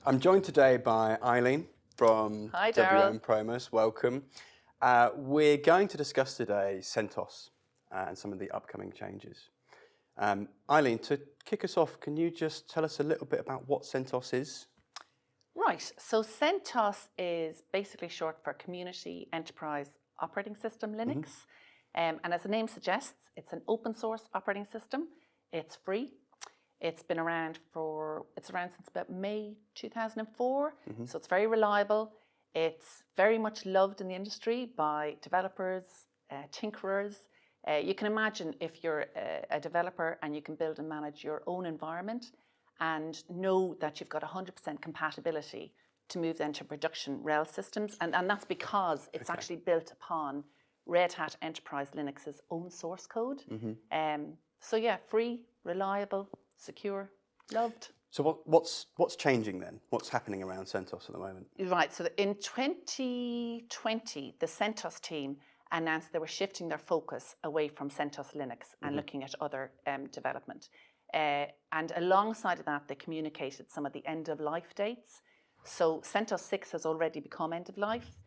I'm joined today by Eileen from Hi, Daryl. WMPromus. Welcome. We're going to discuss today CentOS and some of the upcoming changes. Eileen, to kick us off, can you just tell us a little bit about what CentOS is? Right, so CentOS is basically short for Community Enterprise Operating System, Linux. And as the name suggests, it's an open source operating system. It's free. It's been around since about May 2004. So it's very reliable. It's very much loved in the industry by developers, tinkerers. You can imagine if you're a developer and you can build and manage your own environment and know that you've got 100% compatibility to move then to production RHEL systems. And that's because it's actually built upon Red Hat Enterprise Linux's own source code. So yeah, free, reliable, secure, loved. So what's changing then? What's happening around CentOS at the moment? Right, so in 2020, the CentOS team announced they were shifting their focus away from CentOS Linux and looking at other development. And alongside of that, they communicated some of the end-of-life dates. So CentOS 6 has already become end-of-life.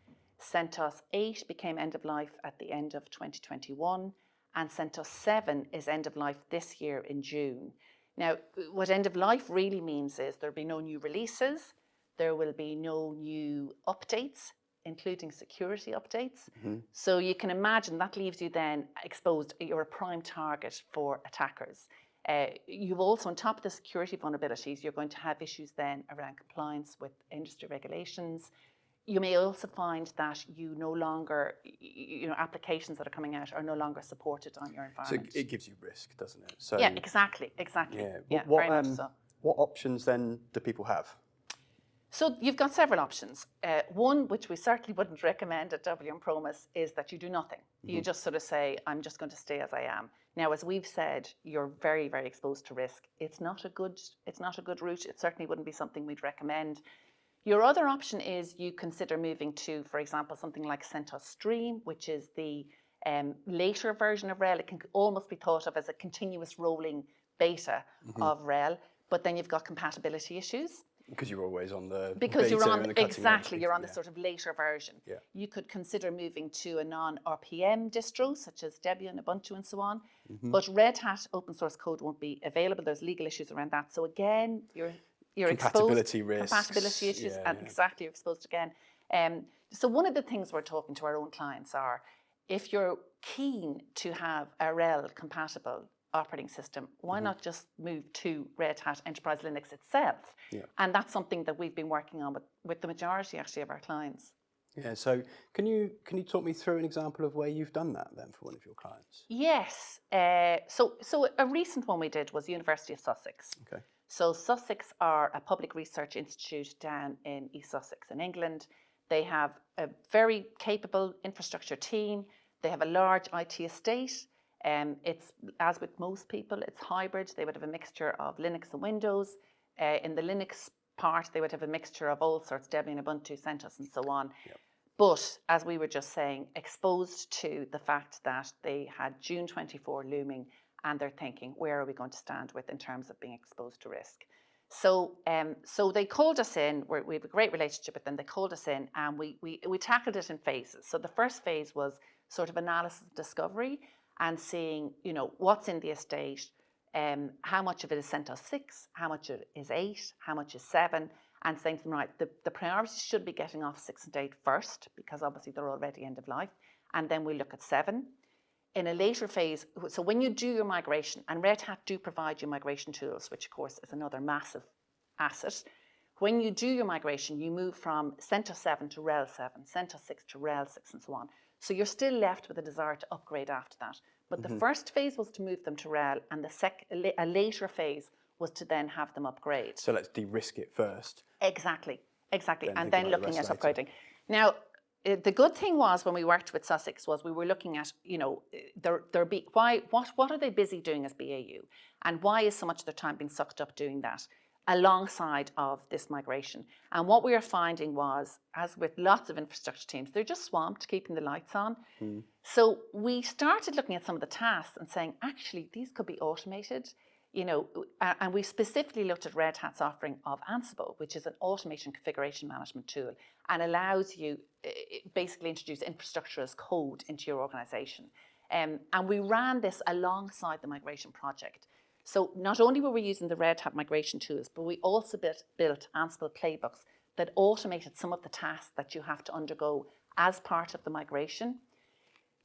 CentOS 8 became end-of-life at the end of 2021. And CentOS 7 is end-of-life this year in June. Now, what end-of-life really means is there'll be no new releases, there will be no new updates, including security updates. So you can imagine that leaves you then exposed, you're a prime target for attackers. You've also, on top of the security vulnerabilities, you're going to have issues then around compliance with industry regulations. You may also find that you no longer, applications that are coming out are no longer supported on your environment. So it gives you risk, doesn't it? So yeah, exactly. Yeah. Very much so. What options then do people have? So you've got several options. One, which we certainly wouldn't recommend at WMPromus, is that you do nothing. You just sort of say, I'm just going to stay as I am. Now, as we've said, you're very, very exposed to risk. It's not a good route. It certainly wouldn't be something we'd recommend. Your other option is you consider moving to, for example, something like CentOS Stream, which is the later version of RHEL. It can almost be thought of as a continuous rolling beta of RHEL, but then you've got compatibility issues. Because you're always on the you're on the exactly, you're on the sort of later version. Yeah. You could consider moving to a non-RPM distro, such as Debian, Ubuntu, and so on. But Red Hat open source code won't be available. There's legal issues around that. So again, you're compatibility exposed, risks. compatibility issues, and exactly, you're exposed again. So one of the things we're talking to our own clients are, if you're keen to have a RHEL compatible operating system, why not just move to Red Hat Enterprise Linux itself? And that's something that we've been working on with the majority actually of our clients. Yeah, so can you talk me through an example of where you've done that then for one of your clients? Yes, so a recent one we did was University of Sussex. Okay. So Sussex are a public research institute down in East Sussex in England. They have a very capable infrastructure team. They have a large IT estate. It's, as with most people, it's hybrid. They would have a mixture of Linux and Windows. In the Linux part, they would have a mixture of all sorts, Debian, Ubuntu, CentOS, and so on. But, as we were just saying, exposed to the fact that they had June 24 looming, and they're thinking, where are we going to stand with in terms of being exposed to risk? So they called us in. We have a great relationship with them. They called us in, and we tackled it in phases. So the first phase was sort of analysis and discovery, and seeing, what's in the estate, how much of it is CentOS 6, how much is 8, how much is 7, and saying to them, right, the priority should be getting off 6 and 8 first, because obviously they're already end of life, and then we look at 7. In a later phase, so when you do your migration, and Red Hat do provide you migration tools, which of course is another massive asset. When you do your migration, you move from CentOS 7 to RHEL 7, CentOS 6 to RHEL 6, and so on. So you're still left with a desire to upgrade after that. But the first phase was to move them to RHEL, and a later phase was to then have them upgrade. So let's de-risk it first. Exactly. And then looking at upgrading. Now, the good thing was when we worked with Sussex was we were looking at, what are they busy doing as BAU? And why is so much of their time being sucked up doing that alongside of this migration? And what we were finding was, as with lots of infrastructure teams, they're just swamped keeping the lights on. So we started looking at some of the tasks and saying, actually, these could be automated. And we specifically looked at Red Hat's offering of Ansible, which is an automation configuration management tool and allows you basically introduce infrastructure as code into your organization. And we ran this alongside the migration project. So not only were we using the Red Hat migration tools, but we also built Ansible playbooks that automated some of the tasks that you have to undergo as part of the migration.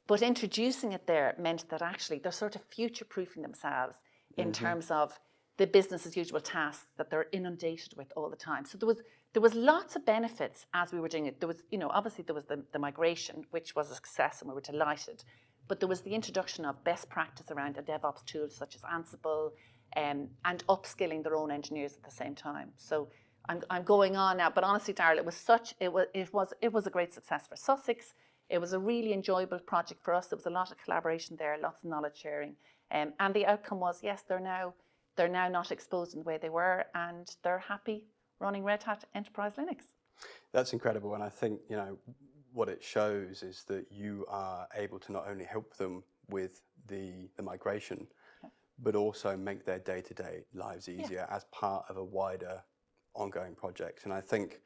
But introducing it there meant that actually they're sort of future-proofing themselves in terms of the business as usual tasks that they're inundated with all the time. So there was lots of benefits as we were doing it. There was, obviously there was the migration, which was a success and we were delighted. But there was the introduction of best practice around a DevOps tool such as Ansible, and upskilling their own engineers at the same time. So I'm going on now, but honestly, Darryl, it was a great success for Sussex. It was a really enjoyable project for us. There was a lot of collaboration there, lots of knowledge sharing, and the outcome was, yes, they're now not exposed in the way they were, and they're happy running Red Hat Enterprise Linux. That's incredible, and I think what it shows is that you are able to not only help them with the migration, but also make their day-to-day lives easier as part of a wider ongoing project. And I think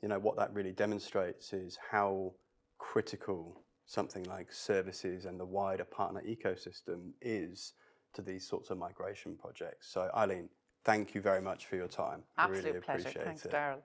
what that really demonstrates is how critical something like services and the wider partner ecosystem is to these sorts of migration projects. So Eileen, thank you very much for your time. Absolute I really pleasure. appreciate Thanks, it. Darryl.